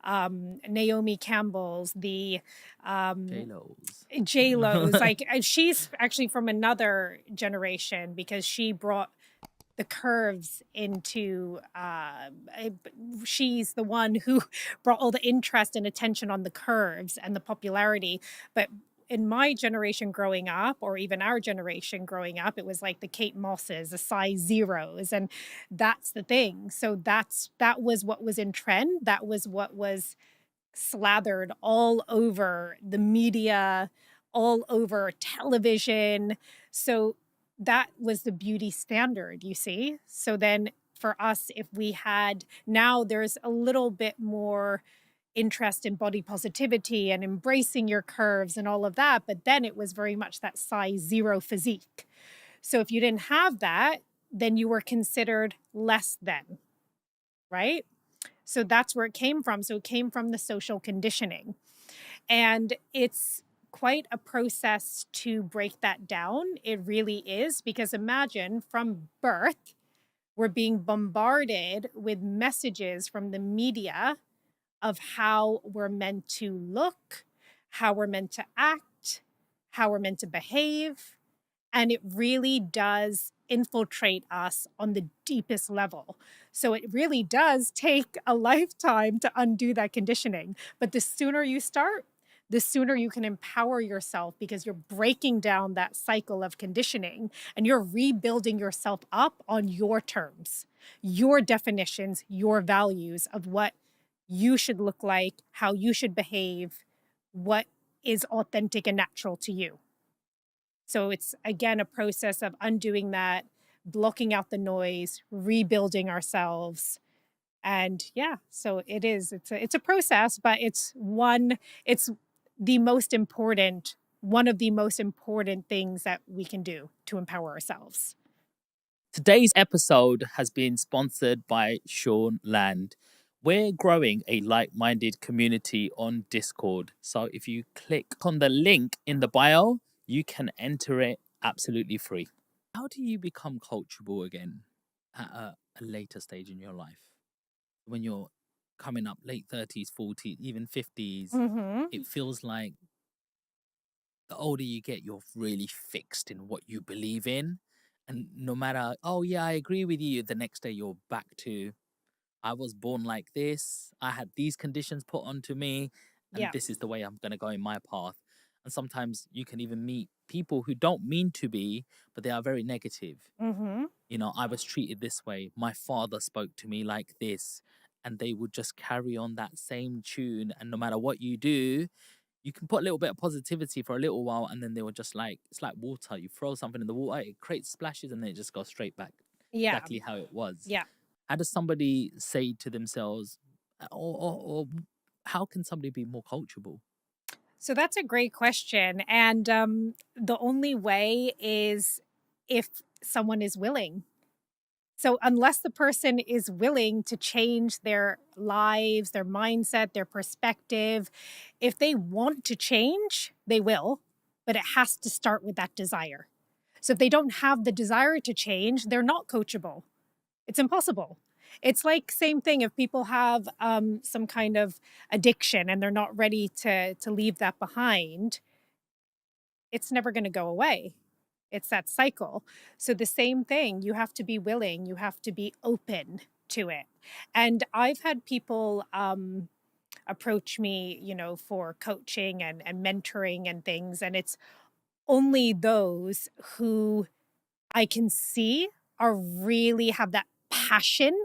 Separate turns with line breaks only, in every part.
Naomi Campbell's, the
J-Lo's.
J-Lo's. Like she's actually from another generation because she brought the curves into she's the one who brought all the interest and attention on the curves and the popularity. But in my generation growing up, or even our generation growing up, it was like the Kate Mosses, the size zeros, and that's the thing. So that was what was in trend. That was what was slathered all over the media, all over television. So that was the beauty standard, you see. So then for us, if we had, now there's a little bit more interest in body positivity and embracing your curves and all of that. But then it was very much that size zero physique. So if you didn't have that, then you were considered less than, right? So that's where it came from. So it came from the social conditioning. And it's quite a process to break that down. It really is, because imagine from birth, we're being bombarded with messages from the media of how we're meant to look, how we're meant to act, how we're meant to behave. And it really does infiltrate us on the deepest level. So it really does take a lifetime to undo that conditioning. But the sooner you start, the sooner you can empower yourself, because you're breaking down that cycle of conditioning and you're rebuilding yourself up on your terms, your definitions, your values of what you should look like, how you should behave, what is authentic and natural to you. So it's, again, a process of undoing that, blocking out the noise, rebuilding ourselves. And yeah, so it's a process, but it's the most important, one of the most important things that we can do to empower ourselves.
Today's episode has been sponsored by Sean Land. We're growing a like-minded community on Discord. So if you click on the link in the bio, you can enter it absolutely free. How do you become coachable again at a later stage in your life? When you're coming up late 30s, 40s, even 50s, it feels like the older you get, you're really fixed in what you believe in. And no matter, oh, yeah, I agree with you, the next day you're back to, I was born like this, I had these conditions put onto me, and
Yeah.
this is the way I'm going to go in my path. And sometimes you can even meet people who don't mean to be, but they are very negative. You know, I was treated this way, my father spoke to me like this, and they would just carry on that same tune. And no matter what you do, you can put a little bit of positivity for a little while, and then they were just like, it's like water. You throw something in the water, it creates splashes, and then it just goes straight back
Yeah.
exactly how it was.
Yeah.
How does somebody say to themselves, or how can somebody be more coachable?
So that's a great question. And the only way is if someone is willing. So unless the person is willing to change their lives, their mindset, their perspective, if they want to change, they will, but it has to start with that desire. So if they don't have the desire to change, they're not coachable. It's impossible. It's like same thing if people have some kind of addiction and they're not ready to leave that behind, it's never going to go away. It's that cycle. So the same thing, you have to be willing, you have to be open to it. And I've had people approach me, for coaching and mentoring and things. And it's only those who I can see are really have that passion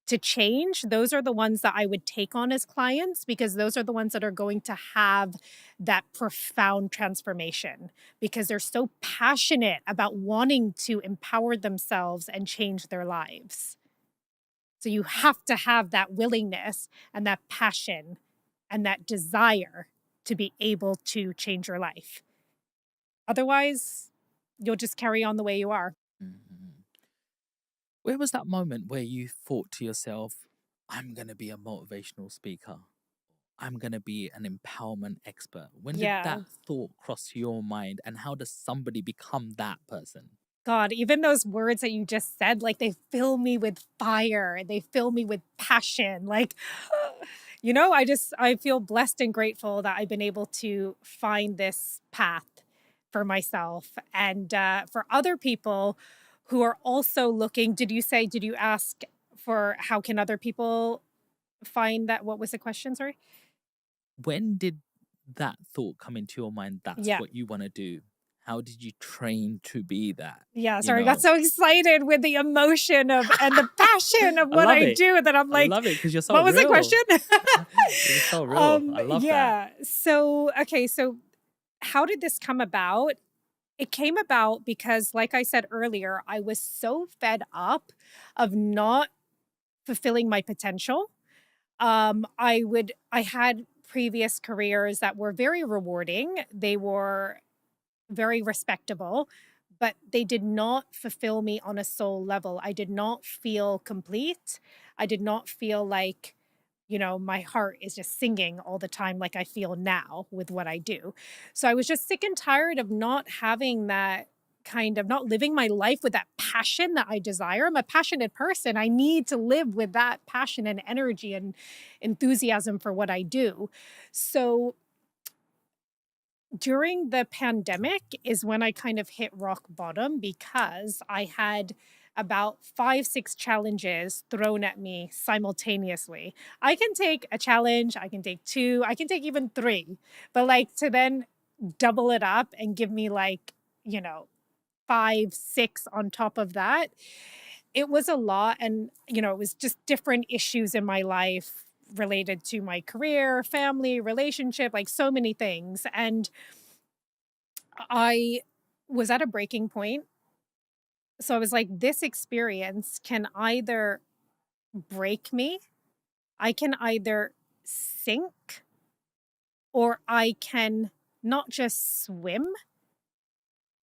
to change. Those are the ones that I would take on as clients, because those are the ones that are going to have that profound transformation, because they're so passionate about wanting to empower themselves and change their lives. So you have to have that willingness and that passion and that desire to be able to change your life. Otherwise, you'll just carry on the way you are.
Mhm. Where was that moment where you thought to yourself, I'm going to be a motivational speaker? I'm going to be an empowerment expert. When did
Yeah.
that thought cross your mind, and how does somebody become that person?
God, even those words that you just said, like they fill me with fire. They fill me with passion. Like I feel blessed and grateful that I've been able to find this path for myself and for other people who are also looking. Did you ask for how can other people find that? What was the question? Sorry.
When did that thought come into your mind? That's
Yeah.
what you want to do. How did you train to be that?
Yeah.
You
Sorry. I got
know,
so excited with the emotion of and the passion of
I
what
love
I
it.
do that I'm
I
like,
love it because you're so
what was the
real.
question?
You're so real. I love that.
Yeah. So, okay. So, how did this come about? It came about because, like I said earlier, I was so fed up of not fulfilling my potential. I had previous careers that were very rewarding. They were very respectable, but they did not fulfill me on a soul level. I did not feel complete. I did not feel like, my heart is just singing all the time like I feel now with what I do. So I was just sick and tired of not having that kind of not living my life with that passion that I desire. I'm a passionate person. I need to live with that passion and energy and enthusiasm for what I do. So during the pandemic is when I kind of hit rock bottom because I had about 5, 6 challenges thrown at me simultaneously. I can take a challenge, I can take two, I can take even three, but like to then double it up and give me like, you know, 5, 6 on top of that, it was a lot. And, it was just different issues in my life related to my career, family, relationship, like so many things. And I was at a breaking point. So I was like, this experience can either break me, I can either sink, or I can not just swim,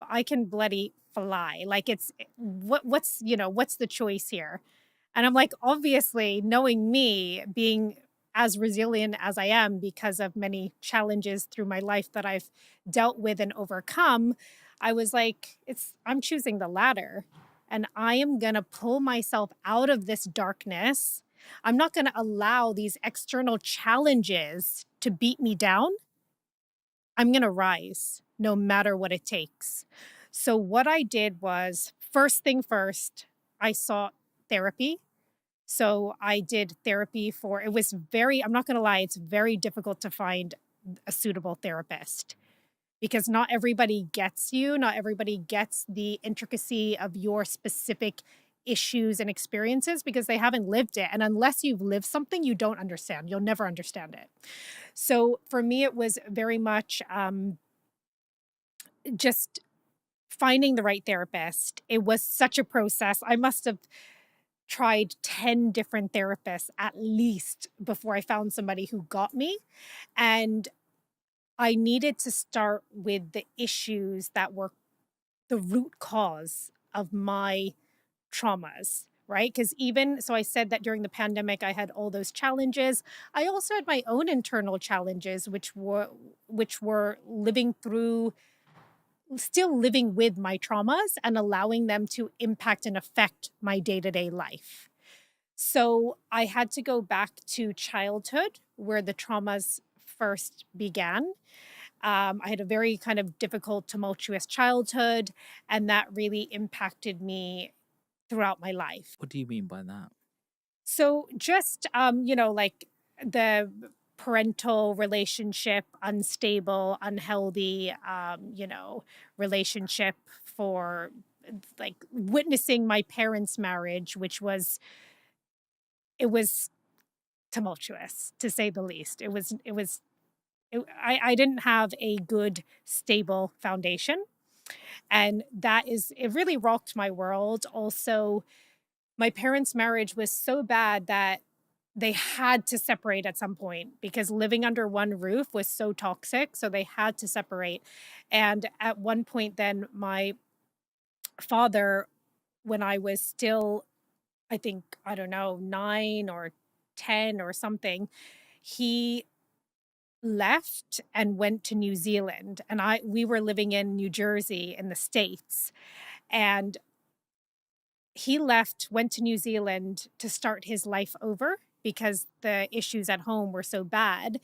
I can bloody fly. Like what's the choice here? And I'm like, obviously, knowing me, being as resilient as I am because of many challenges through my life that I've dealt with and overcome, I was like, I'm choosing the latter. And I am going to pull myself out of this darkness. I'm not going to allow these external challenges to beat me down. I'm going to rise no matter what it takes. So, what I did was, first thing first, I sought therapy. So, I did therapy it was I'm not going to lie, it's very difficult to find a suitable therapist because not everybody gets you, not everybody gets the intricacy of your specific issues and experiences because they haven't lived it. And unless you've lived something, you don't understand. You'll never understand it. So for me, it was very much just finding the right therapist. It was such a process. I must have tried 10 different therapists at least before I found somebody who got me. And I needed to start with the issues that were the root cause of my traumas, right? Because even so, I said that during the pandemic, I had all those challenges. I also had my own internal challenges, which were living through still living with my traumas and allowing them to impact and affect my day-to-day life. So I had to go back to childhood where the traumas first began. I had a very kind of difficult, tumultuous childhood, and that really impacted me throughout my life.
What do you mean by that?
So just like the parental relationship unstable, unhealthy, relationship for like witnessing my parents' marriage, which it was tumultuous to say the least. I didn't have a good stable foundation, and it really rocked my world. Also, my parents' marriage was so bad that they had to separate at some point because living under one roof was so toxic. So they had to separate. And at one point, then my father, when I was still, I think, I don't know, 9 or 10 or something, he left and went to New Zealand. And we were living in New Jersey in the States. And he left, went to New Zealand to start his life over. because the issues at home were so bad.